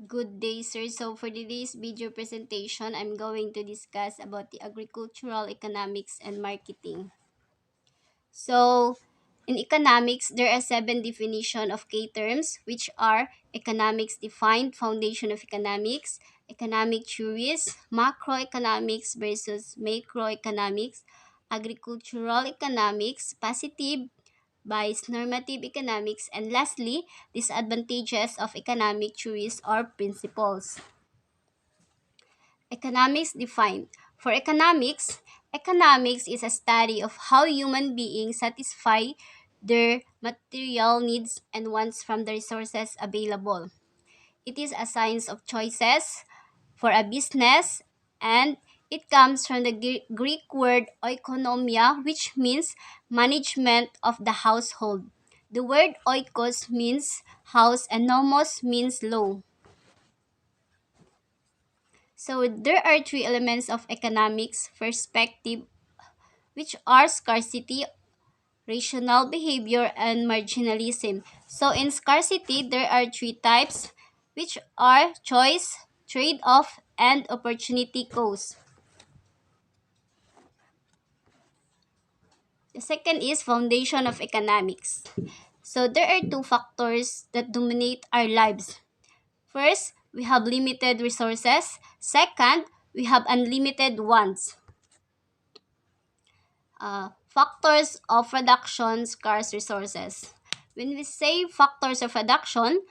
Good day, sir. So for today's video presentation, I'm going to discuss about the agricultural economics and marketing. So in economics, there are seven definitions of key terms, which are economics defined, foundation of economics, economic theories, macroeconomics versus macroeconomics, agricultural economics, positive, bias normative economics, and lastly, disadvantages of economic theories or principles. Economics defined. For economics, economics is a study of how human beings satisfy their material needs and wants from the resources available. It is a science of choices for a business, and it comes from the Greek word oikonomia, which means management of the household. The word oikos means house and nomos means law. So there are three elements of economics perspective, which are scarcity, rational behavior, and marginalism. So in scarcity, there are three types, which are choice, trade-off, and opportunity cost. The second is foundation of economics. So there are two factors that dominate our lives. First, we have limited resources. Second, we have unlimited wants. Factors of production, scarce resources. When we say factors of production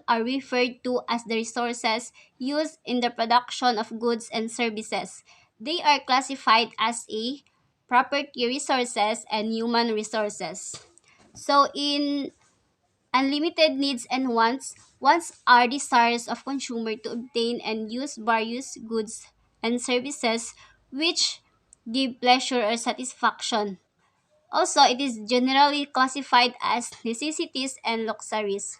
are referred to as the resources used in the production of goods and services. They are classified as a property resources and human resources. So in unlimited needs and wants are desires of consumer to obtain and use various goods and services which give pleasure or satisfaction. Also, it is generally classified as necessities and luxuries.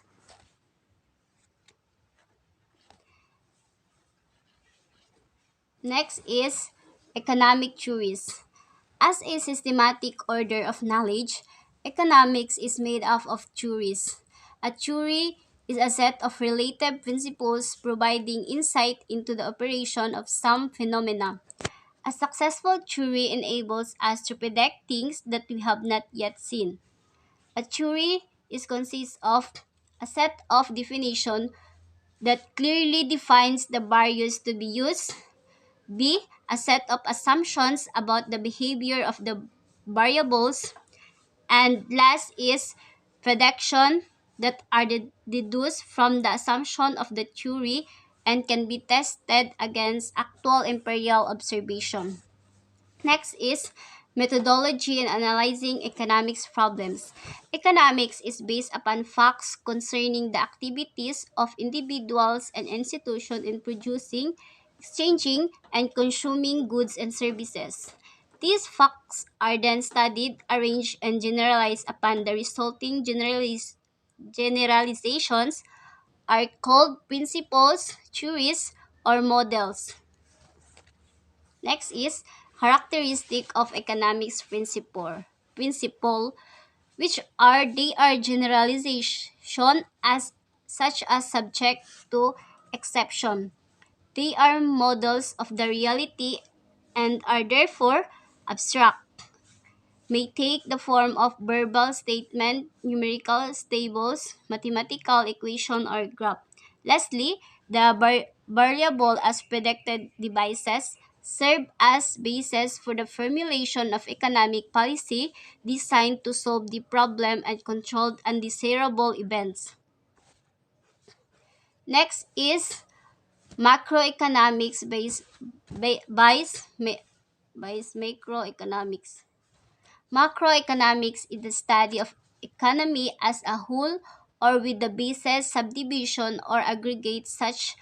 Next is economic theories. As a systematic order of knowledge, economics is made up of theories. A theory is a set of related principles providing insight into the operation of some phenomena. A successful theory enables us to predict things that we have not yet seen. A theory is consists of a set of definition that clearly defines the barriers to be used. B. A set of assumptions about the behavior of the variables. And last is prediction that are deduced from the assumption of the theory and can be tested against actual empirical observation. Next is methodology in analyzing economics problems. Economics is based upon facts concerning the activities of individuals and institutions in producing, exchanging, and consuming goods and services. These facts are then studied, arranged, and generalized upon the resulting generalizations are called principles, theories, or models. Next is characteristic of economics principle, which are they are generalization as such as subject to exception. They are models of the reality and are therefore abstract, may take the form of verbal statement, numerical tables, mathematical equation, or graph. Lastly, the variable as predicted devices serve as basis for the formulation of economic policy designed to solve the problem and control undesirable events. Next is macroeconomics based macroeconomics. Macroeconomics is the study of economy as a whole or with the basis, subdivision, or aggregate such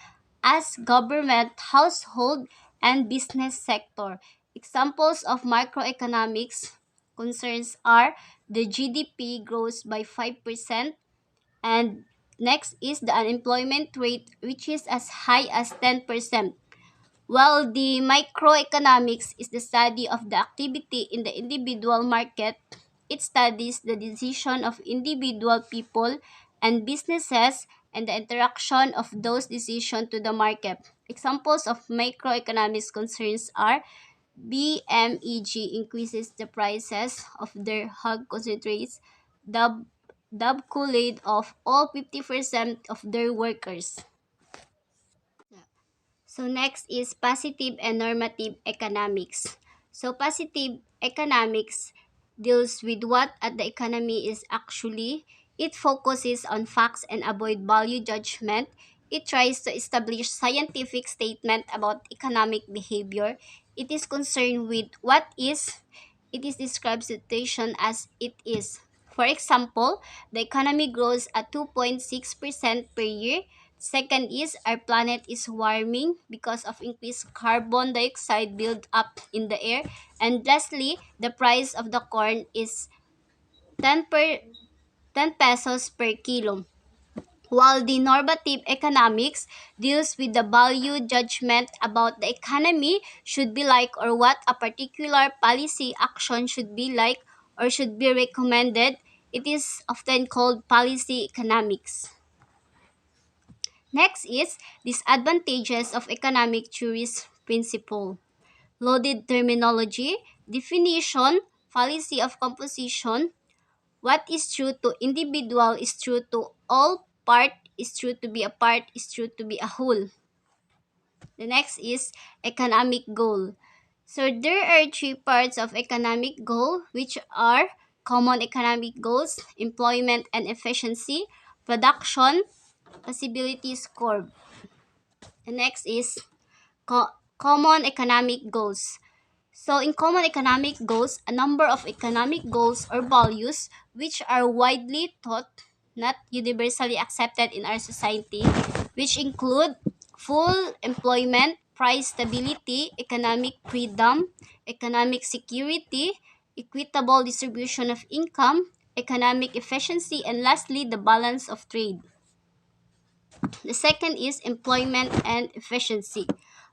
as government, household, and business sector. Examples of macroeconomics concerns are the GDP grows by 5%, and next is the unemployment rate which is as high as 10%. While the microeconomics is the study of the activity in the individual market, it studies the decision of individual people and businesses and the interaction of those decisions to the market. Examples of macroeconomics concerns are BMEG increases the prices of their hog concentrates. Dubco laid off all 50% of their workers. So next is positive and normative economics. So positive economics deals with what at the economy is actually. It focuses on facts and avoid value judgment. It tries to establish scientific statement about economic behavior. It is concerned with what is. It is describes situation as it is. For example, the economy grows at 2.6% per year. Second is our planet is warming because of increased carbon dioxide build up in the air. And lastly, the price of the corn is 10 pesos per kilo. While the normative economics deals with the value judgment about the economy should be like or what a particular policy action should be like or should be recommended, it is often called policy economics. Next is disadvantages of economic theories principle. Loaded terminology, definition, fallacy of composition. What is true to individual is true to all, part is true to be a part is true to be a whole. The next is economic goal. So there are three parts of economic goal which are common economic goals, employment and efficiency, production, possibility score. The next is common economic goals. So, in common economic goals, a number of economic goals or values which are widely taught, not universally accepted in our society, which include full employment, price stability, economic freedom, economic security, equitable distribution of income, economic efficiency, and lastly, the balance of trade. The second is employment and efficiency.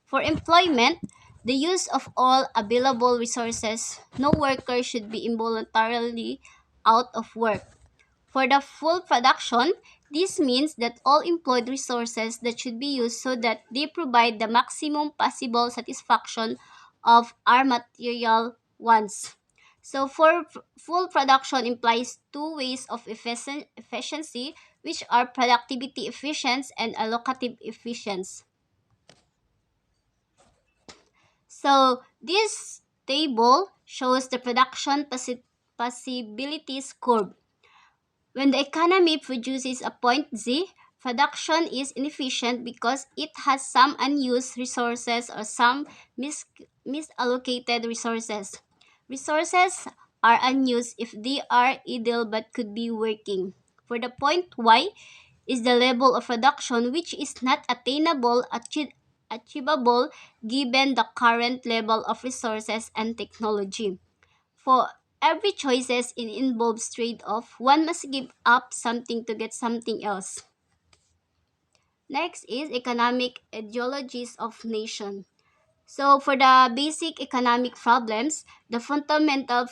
For employment, the use of all available resources. No worker should be involuntarily out of work. For the full production, this means that all employed resources that should be used so that they provide the maximum possible satisfaction of our material wants. So for full production implies two ways of efficiency, which are productivity efficiency and allocative efficiency. So this table shows the production possibilities curve. When the economy produces a point Z, production is inefficient because it has some unused resources or some misallocated resources. Resources are unused if they are idle but could be working. For the point Y is the level of production which is not achievable given the current level of resources and technology. For every choices it involves trade-off, one must give up something to get something else. Next is economic ideologies of nation. So for the basic economic problems, the fundamental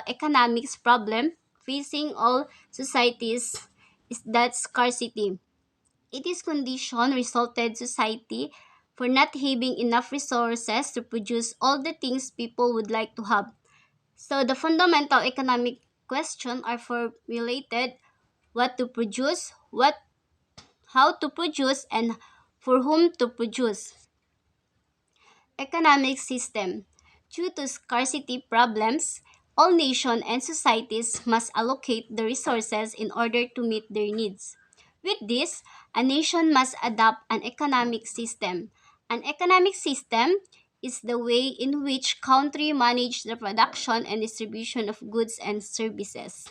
economics problem facing all societies is that scarcity. It is condition resulted society for not having enough resources to produce all the things people would like to have. So the fundamental economic question are formulated what to produce, what how to produce and for whom to produce. Economic system. Due to scarcity problems, all nations and societies must allocate the resources in order to meet their needs. With this, a nation must adopt an economic system. An economic system is the way in which country manage the production and distribution of goods and services.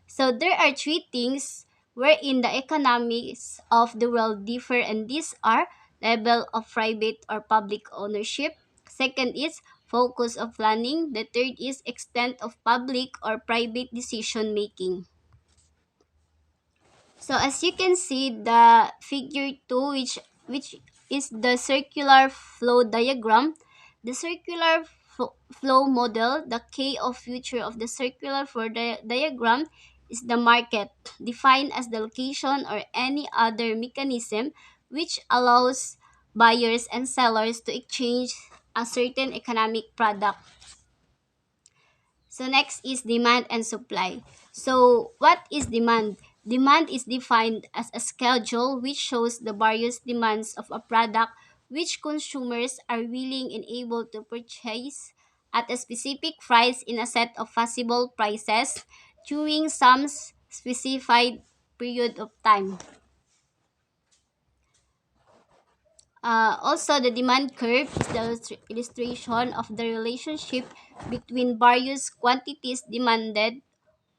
So there are three things wherein the economics of the world differ, and these are level of private or public ownership. Second is focus of planning. The third is extent of public or private decision making. So as you can see the figure 2 which is the circular flow diagram, the circular flow model, the K of future of the circular flow diagram is the market, defined as the location or any other mechanism which allows buyers and sellers to exchange a certain economic product. So next is demand and supply. So what is demand? Demand is defined as a schedule which shows the various demands of a product which consumers are willing and able to purchase at a specific price in a set of possible prices during some specified period of time. Also, the demand curve is the illustration of the relationship between various quantities demanded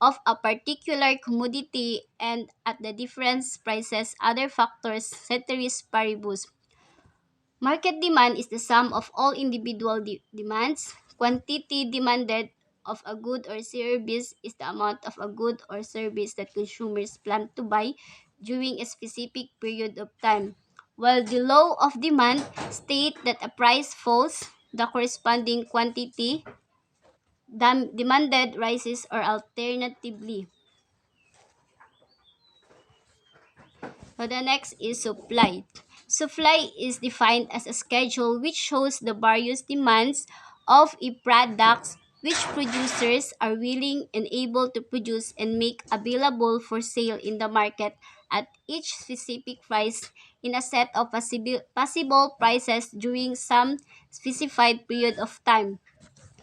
of a particular commodity and at the difference prices other factors ceteris paribus. Market demand is the sum of all individual demands. Quantity demanded of a good or service is the amount of a good or service that consumers plan to buy during a specific period of time. While the law of demand states that a price falls, the corresponding quantity demanded rises or alternatively. So the next is supply. Supply is defined as a schedule which shows the various demands of a product which producers are willing and able to produce and make available for sale in the market at each specific price in a set of possible prices during some specified period of time.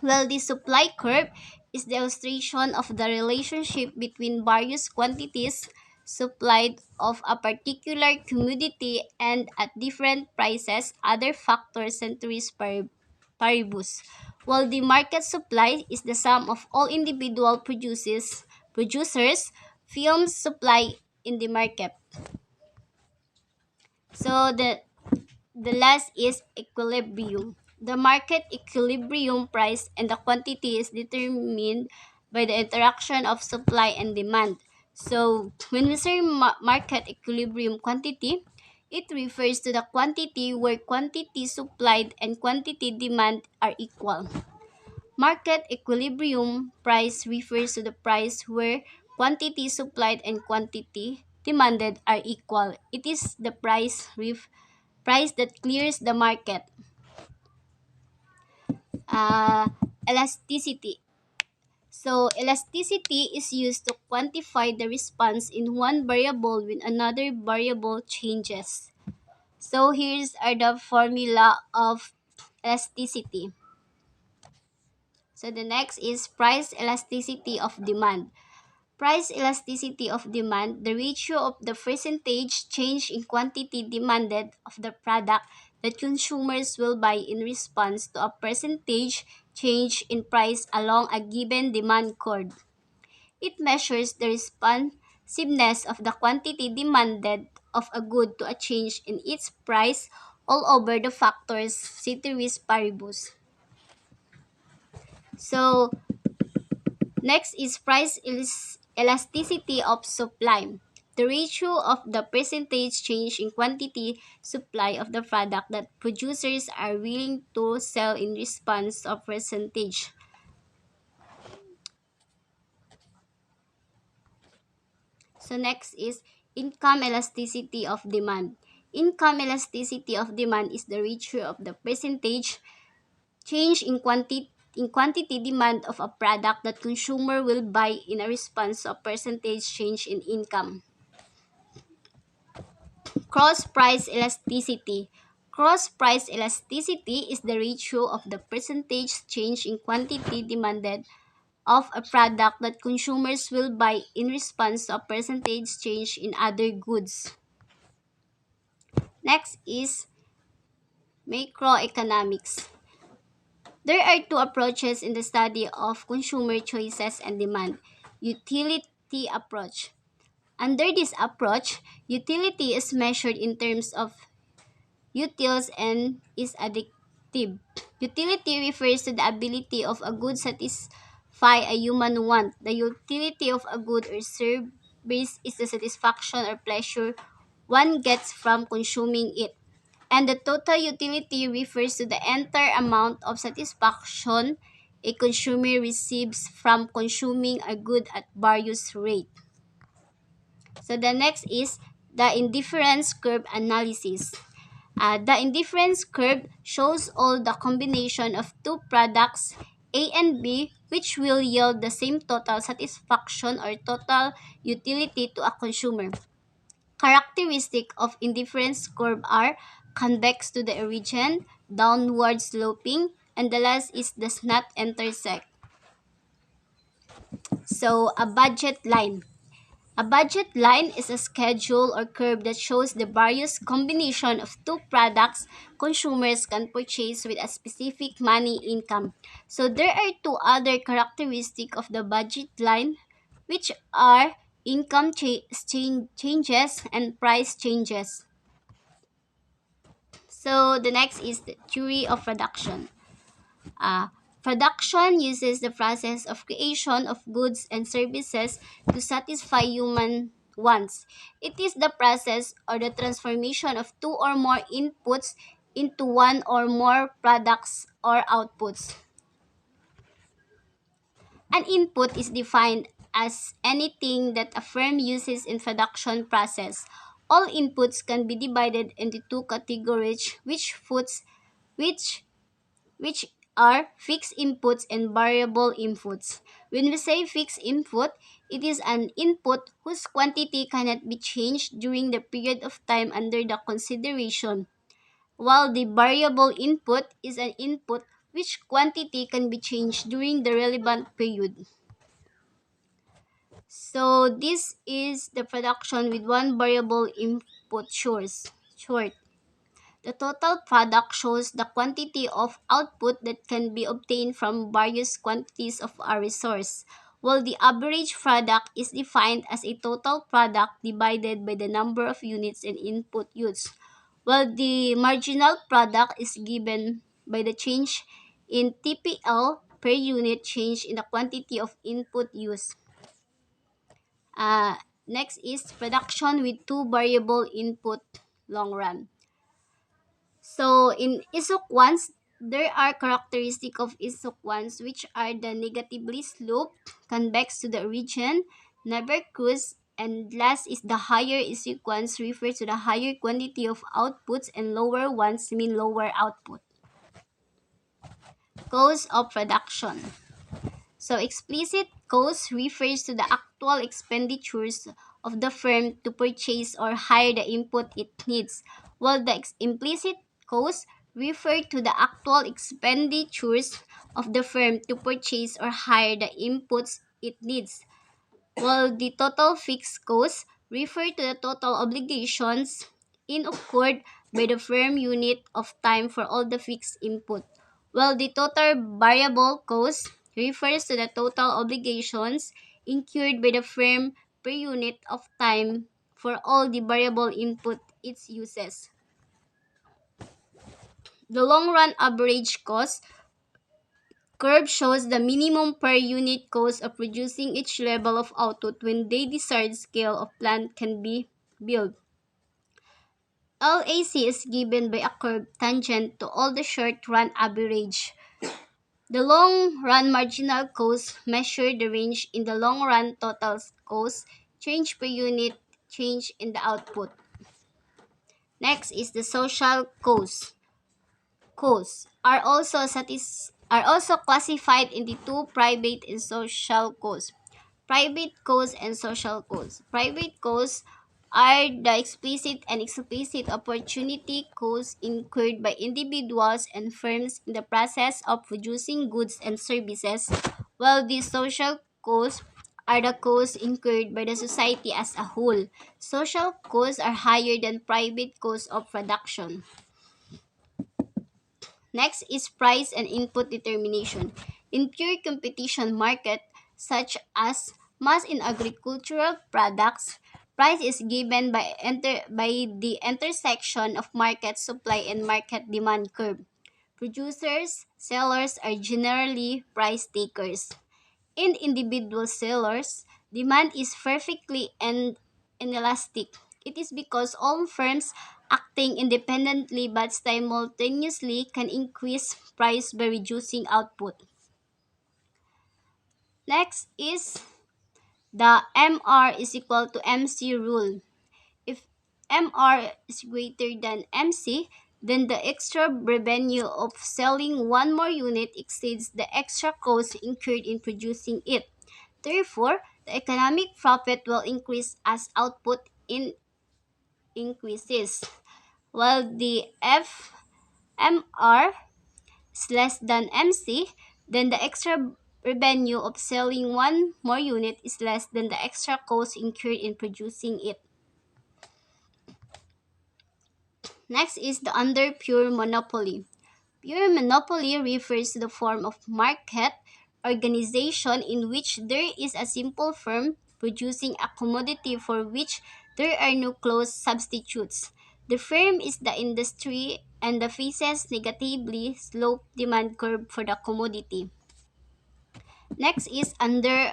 Well, the supply curve is the illustration of the relationship between various quantities supplied of a particular commodity and at different prices, other factors ceteris paribus. While the market supply is the sum of all individual producers, films supply in the market. So the last is equilibrium. The market equilibrium price and the quantity is determined by the interaction of supply and demand. So, when we say market equilibrium quantity, it refers to the quantity where quantity supplied and quantity demand are equal. Market equilibrium price refers to the price where quantity supplied and quantity demanded are equal. It is the price that clears the market. uh, Elasticity. So, elasticity is used to quantify the response in one variable when another variable changes. So, here's are the formula of elasticity. So, the next is price elasticity of demand. Price elasticity of demand, the ratio of the percentage change in quantity demanded of the product that consumers will buy in response to a percentage change in price along a given demand curve. It measures the responsiveness of the quantity demanded of a good to a change in its price all over the factors ceteris paribus. So, next is price elasticity of supply. The ratio of the percentage change in quantity supply of the product that producers are willing to sell in response of percentage. So next is income elasticity of demand. Income elasticity of demand is the ratio of the percentage change in quantity demand of a product that consumer will buy in a response of percentage change in income. Cross price elasticity. Cross price elasticity is the ratio of the percentage change in quantity demanded of a product that consumers will buy in response to a percentage change in other goods. Next is macroeconomics. There are two approaches in the study of consumer choices and demand. Utility approach. Under this approach, utility is measured in terms of utils and is addictive. Utility refers to the ability of a good satisfy a human want. The utility of a good or service is the satisfaction or pleasure one gets from consuming it. And the total utility refers to the entire amount of satisfaction a consumer receives from consuming a good at various rate. So the next is the indifference curve analysis. The indifference curve shows all the combination of two products A and B which will yield the same total satisfaction or total utility to a consumer. Characteristic of indifference curve are convex to the origin, downward sloping, and the last is does not intersect. So a budget line. A budget line is a schedule or curve that shows the various combination of two products consumers can purchase with a specific money income. So there are two other characteristics of the budget line which are changes and price changes. So the next is the theory of production. Uh, Production uses the process of creation of goods and services to satisfy human wants. It is the process or the transformation of two or more inputs into one or more products or outputs. An input is defined as anything that a firm uses in production process. All inputs can be divided into two categories which which are fixed inputs and variable inputs. When we say fixed input, it is an input whose quantity cannot be changed during the period of time under the consideration, while the variable input is an input which quantity can be changed during the relevant period. So this is the production with one variable input short. The total product shows the quantity of output that can be obtained from various quantities of a resource, while the average product is defined as a total product divided by the number of units and input used, while the marginal product is given by the change in TPL per unit change in the quantity of input used. Next is production with two variable input long run. So in ISOC ones, there are characteristics of ISOC ones which are the negatively sloped, convex to the origin, never cruise, and last is the higher ISOC ones refers to the higher quantity of outputs and lower ones mean lower output. Cost of production. So explicit cost refers to the actual expenditures of the firm to purchase or hire the input it needs, while the implicit cost refer to the actual expenditures of the firm to purchase or hire the inputs it needs, while the total fixed costs refer to the total obligations incurred by the firm unit of time for all the fixed input, while the total variable cost refers to the total obligations incurred by the firm per unit of time for all the variable input it uses. The long run average cost curve shows the minimum per unit cost of producing each level of output when the desired scale of plant can be built. LAC is given by a curve tangent to all the short-run average. The long-run marginal cost measure the range in the long-run total cost change per unit change in the output. Next is the social costs are also classified into two private and social costs. Private costs and social costs. Private costs are the explicit and explicit opportunity costs incurred by individuals and firms in the process of producing goods and services, while the social costs are the costs incurred by the society as a whole. Social costs are higher than private costs of production. Next is price and input determination. In pure competition market, such as mass in agricultural products, price is given by the intersection of market supply and market demand curve. Producers, sellers are generally price takers. In individual sellers, demand is perfectly inelastic. It is because all firms acting independently but simultaneously can increase price by reducing output. Next is the MR is equal to MC rule. If MR is greater than MC, then the extra revenue of selling one more unit exceeds the extra cost incurred in producing it. Therefore, the economic profit will increase as output increases. While the FMR is less than MC, then the extra revenue of selling one more unit is less than the extra cost incurred in producing it. Next is the under pure monopoly. Pure monopoly refers to the form of market organization in which there is a simple firm producing a commodity for which there are no close substitutes. The firm is the industry and the faces negatively sloped demand curve for the commodity. Next is under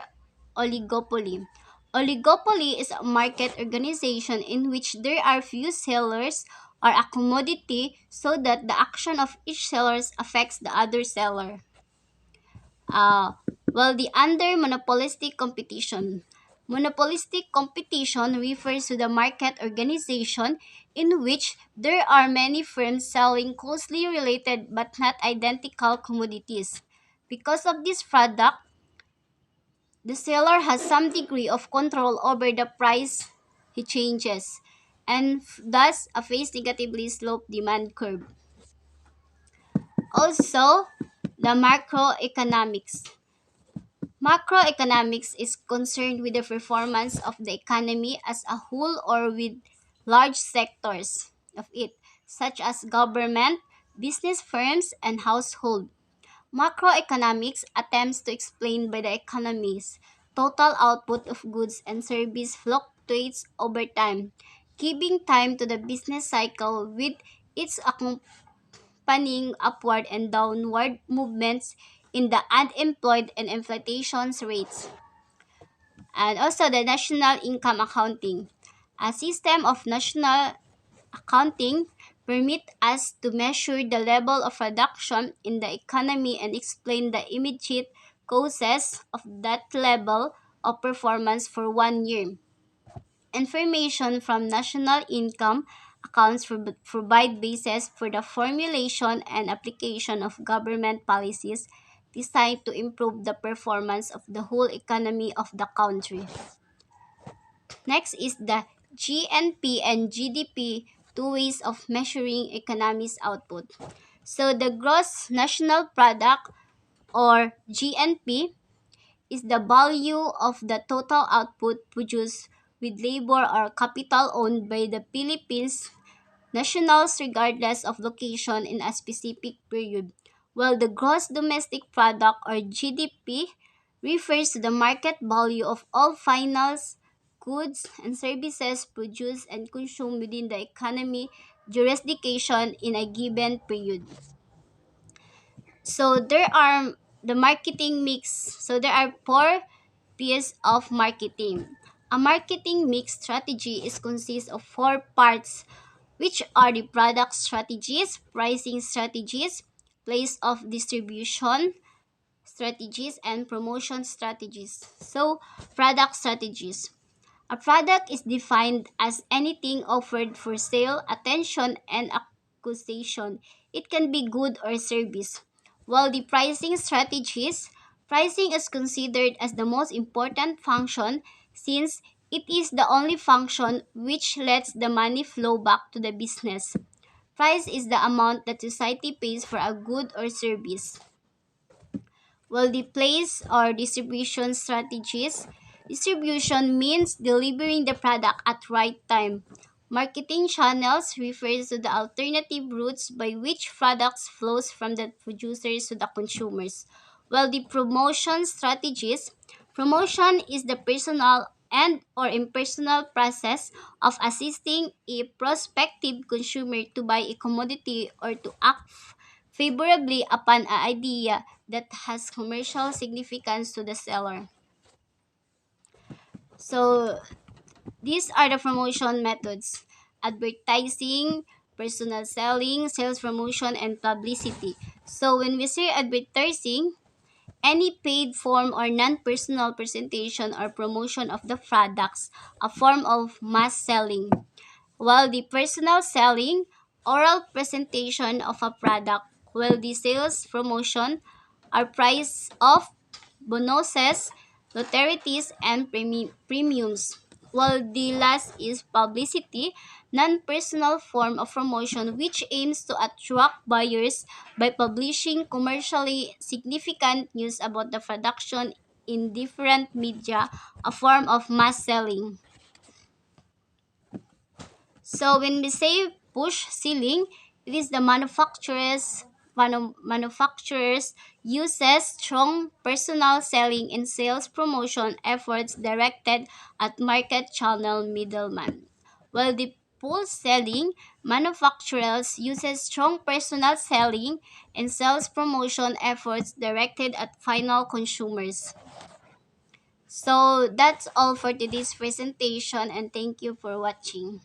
oligopoly. Oligopoly is a market organization in which there are few sellers or a commodity so that the action of each seller affects the other seller. Uh, well, the under monopolistic competition. Monopolistic competition refers to the market organization in which there are many firms selling closely related but not identical commodities. Because of this product, the seller has some degree of control over the price he changes and thus a face negatively sloped demand curve. Also, the macroeconomics. Macroeconomics is concerned with the performance of the economy as a whole or with large sectors of it, such as government, business firms, and household. Macroeconomics attempts to explain by the economy's total output of goods and service fluctuates over time, giving time to the business cycle with its accompanying upward and downward movements in the unemployed and inflation rates. And also the national income accounting, a system of national accounting permit us to measure the level of production in the economy and explain the immediate causes of that level of performance for 1 year. Information from national income accounts provide basis for the formulation and application of government policies designed to improve the performance of the whole economy of the country. Next is the GNP and GDP, two ways of measuring economy's output. So the gross national product or GNP is the value of the total output produced with labor or capital owned by the Philippines nationals regardless of location in a specific period, while the gross domestic product or GDP refers to the market value of all finals, goods, and services produced and consumed within the economy jurisdiction in a given period. So there are the marketing mix. So there are four P's of marketing. A marketing mix strategy is consists of four parts, which are the product strategies, pricing strategies, place of distribution strategies, and promotion strategies. So, product strategies. A product is defined as anything offered for sale, attention, and acquisition. It can be good or service. While the pricing strategies, pricing is considered as the most important function since it is the only function which lets the money flow back to the business. Price is the amount that society pays for a good or service. While the place or distribution strategies, distribution means delivering the product at right time. Marketing channels refers to the alternative routes by which products flows from the producers to the consumers. While the promotion strategies, promotion is the personal and or impersonal process of assisting a prospective consumer to buy a commodity or to act favorably upon an idea that has commercial significance to the seller. So these are the promotion methods: advertising, personal selling, sales promotion, and publicity. So when we say advertising, Any paid form or non-personal presentation or promotion of the products, a form of mass selling. While the personal selling, oral presentation of a product, while the sales promotion are price of bonuses, notorities, and premiums. While the last is publicity, non-personal form of promotion which aims to attract buyers by publishing commercially significant news about the production in different media, a form of mass selling. So when we say push selling, it is the manufacturers uses strong personal selling and sales promotion efforts directed at market channel middlemen. While the pull selling, manufacturers uses strong personal selling and sales promotion efforts directed at final consumers. So that's all for today's presentation and thank you for watching.